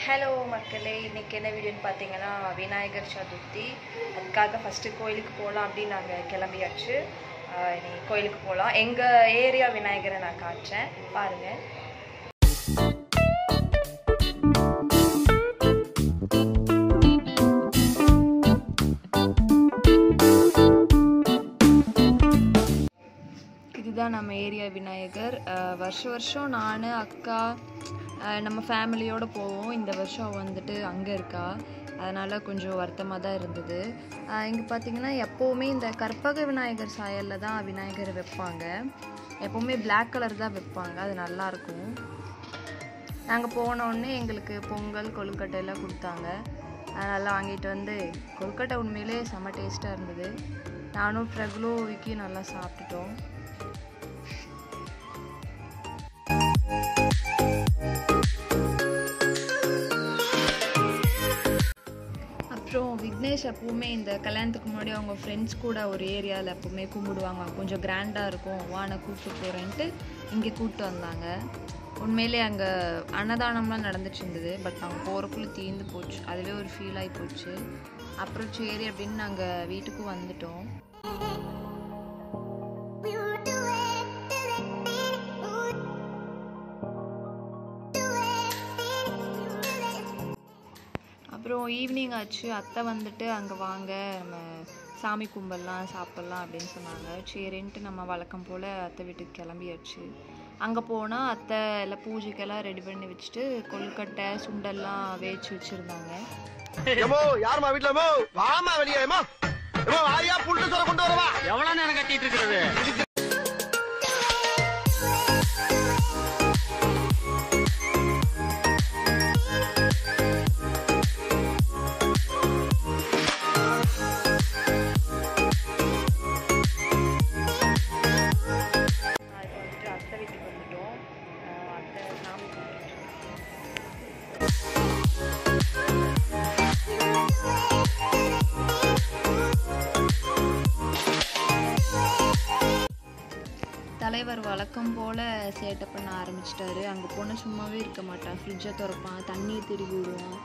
Hello மக்களே, இன்றைக்கி என்ன வீடியோன்னு பார்த்தீங்கன்னா விநாயகர் சதுர்த்தி. அதுக்காக ஃபஸ்ட்டு கோயிலுக்கு போகலாம் அப்படின்னு நாங்கள் கிளம்பியாச்சு. இன்னைக்கு கோயிலுக்கு போகலாம். எங்கள் ஏரியா விநாயகரை நான் காட்டுறேன், பாருங்கள். இதுதான் நம்ம ஏரியா விநாயகர். வருஷம் நான் அக்கா நம்ம ஃபேமிலியோடு போவோம். இந்த வருஷம் வந்துட்டு அங்கே இருக்கா, அதனால் கொஞ்சம் வருத்தமாக தான் இருந்தது. இங்கே பார்த்திங்கன்னா எப்போவுமே இந்த கற்பக விநாயகர் சாயலில் தான் விநாயகர் வைப்பாங்க. எப்போவுமே பிளாக் கலர் தான் வைப்பாங்க, அது நல்லாயிருக்கும். நாங்கள் போனோடனே எங்களுக்கு பொங்கல் கொழுக்கட்டை எல்லாம் கொடுத்தாங்க. அதனால் வாங்கிட்டு வந்து கொழுக்கட்டை உண்மையிலே செம்ம டேஸ்ட்டாக இருந்தது. நானும் பிரகுலோ விக்கி நல்லா சாப்பிட்டுட்டோம். அப்புறம் விக்னேஷ் எப்பவுமே இந்த கல்யாணத்துக்கு முன்னாடி அவங்க ஃப்ரெண்ட்ஸ் கூட ஒரு ஏரியாவில் எப்பவுமே கும்பிடுவாங்க. கொஞ்சம் கிராண்டாக இருக்கும், வானை கூப்பிட்டு போகிறேன்ட்டு இங்கே கூப்பிட்டு வந்தாங்க. உண்மையிலே அங்கே அன்னதானம்லாம் நடந்துட்டு இருந்தது. பட் நாங்கள் போகிறக்குள்ளே தீர்ந்து போச்சு, அதுவே ஒரு ஃபீல் ஆகி போச்சு. அப்புறம் சரி அப்படின்னு நாங்கள் வீட்டுக்கும் வந்துட்டோம். அப்புறம் ஈவினிங் ஆச்சு. அத்தை வந்துட்டு அங்கே வாங்க நம்ம சாமி கும்பிடலாம் சாப்பிட்லாம் அப்படின்னு சொன்னாங்க. சரின்ட்டு நம்ம வழக்கம் போல் அத்தை வீட்டுக்கு கிளம்பியாச்சு. அங்கே போனால் அத்தை எல்லாம் பூஜைக்கெல்லாம் ரெடி பண்ணி வச்சுட்டு கொழுக்கட்டை சுண்டெல்லாம் வேச்சு வச்சுருந்தாங்க. எவ்வளோ நேரம் கட்டிட்டு இருக்கிறது? தலைவர் வழக்கம் போல் சேட்டை பண்ண ஆரம்பிச்சிட்டாரு. அங்கே போனால் சும்மாவே இருக்க மாட்டான். ஃப்ரிட்ஜை திறப்பான், தண்ணியை திருப்பி விடுவான்,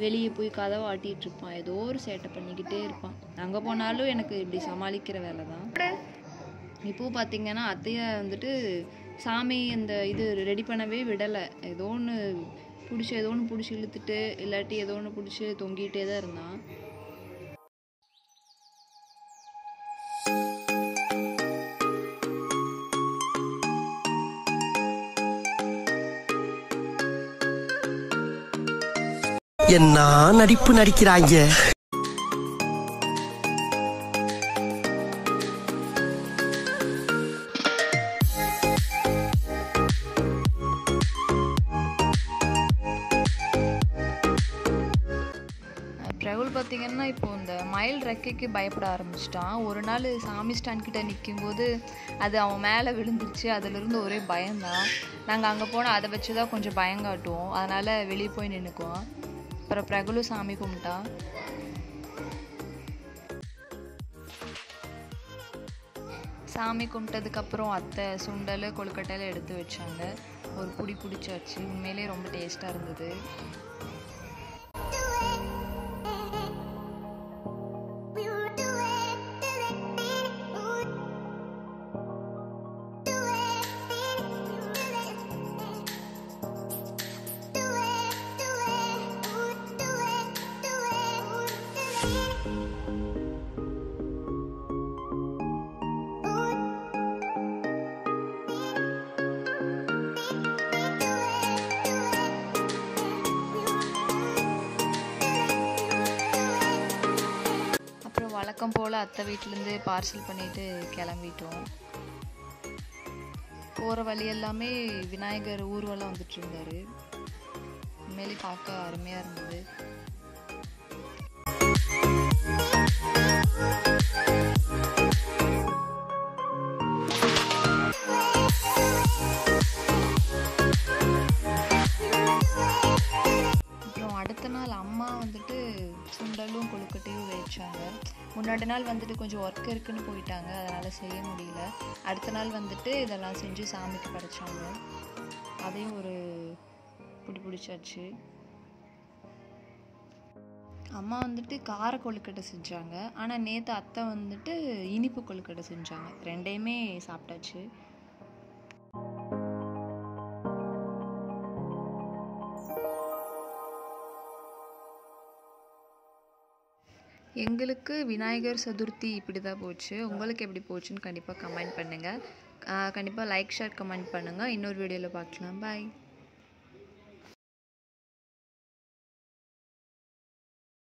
வெளியே போய் கதவை ஆட்டிகிட்டு இருப்பான், ஏதோ ஒரு சேட்டை பண்ணிக்கிட்டே இருப்பான். அங்கே போனாலும் எனக்கு இப்படி சமாளிக்கிற வேலை தான். இப்போது பார்த்திங்கன்னா அத்தையை வந்துட்டு சாமி அந்த இது ரெடி பண்ணவே விடலை. ஏதோ ஒன்று பிடிச்சி இழுத்துட்டு இல்லாட்டி ஏதோ ஒன்று பிடிச்சி தொங்கிட்டே தான் இருந்தான். என்ன நடிப்பு நடிக்கிறாங்க. பிரகுல் பார்த்திங்கன்னா இப்போ இந்த மயில் ரெக்கைக்கு பயப்பட ஆரம்பிச்சிட்டான். ஒரு நாள் சாமி ஸ்டாண்ட் கிட்ட நிற்கும்போது அது அவன் மேலே விழுந்துருச்சு. அதிலிருந்து ஒரே பயம்தான். நாங்கள் அங்கே போனால் அதை வச்சு தான் கொஞ்சம் பயங்காட்டுவோம். அதனால் வெளியே போய் நின்றுக்குவோம். அப்புறம் பிரகுலு சாமி கும்பிட்டான். சாமி கும்பிட்டதுக்கப்புறம் அத்தை சுண்டல் கொழுக்கட்டையில் எடுத்து வச்சாங்க. ஒரு பிடிச்சாச்சு. உண்மையிலே ரொம்ப டேஸ்ட்டாக இருந்தது. வழக்கம் போல் அத்தை வீட்டிலேருந்து பார்சல் பண்ணிட்டு கிளம்பிட்டோம். போகிற வழி எல்லாமே விநாயகர் ஊர்வலம் வந்துட்டு இருந்தார். உண்மையிலே பார்க்க அருமையாக இருந்தது. அப்புறம் அடுத்த நாள் அம்மா வந்துட்டு சுண்டலும் கொழுக்கட்டையும் வச்சாங்க. முன்னாடி நாள் வந்துட்டு கொஞ்சம் ஒர்க் இருக்குன்னு போயிட்டாங்க, அதனால் செய்ய முடியல. அடுத்த நாள் வந்துட்டு இதெல்லாம் செஞ்சு சாமிக்கு படைச்சாங்க. அதையும் ஒரு பிடிச்சாச்சு. அம்மா வந்துட்டு கார கொழுக்கட்டை செஞ்சாங்க. ஆனால் நேற்று அத்தை வந்துட்டு இனிப்பு கொழுக்கட்டை செஞ்சாங்க. ரெண்டையுமே சாப்பிட்டாச்சு. எங்களுக்கு விநாயகர் சதுர்த்தி இப்படி தான் போச்சு. உங்களுக்கு எப்படி போச்சுன்னு கண்டிப்பாக கமெண்ட் பண்ணுங்கள். கண்டிப்பாக லைக் ஷேர் கமெண்ட் பண்ணுங்கள். இன்னொரு வீடியோவில் பார்க்கலாம். பாய்.